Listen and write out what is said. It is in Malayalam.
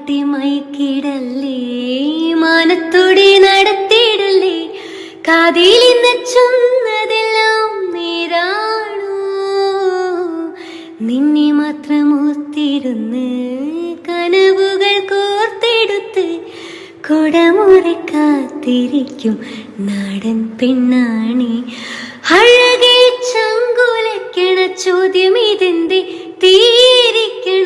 കാട്ടി മയക്കിടല്ലേ, മാനത്തോടെ നടത്തിയിടല്ലേ, കാതിലിന്ന് ചൊന്നതെല്ലാം നേരാണോ? നിന്നെ മാത്രം ഓർത്തിരുന്ന് കനവുകൾ കോർത്തെടുത്ത് കുടമുറി കാത്തിരിക്കും നാടൻ പെണ്ണാണി. അഴകെ ചങ്കുലയ്ക്കണ ചോദ്യം ഇതെന്തേ തീരിക്കണം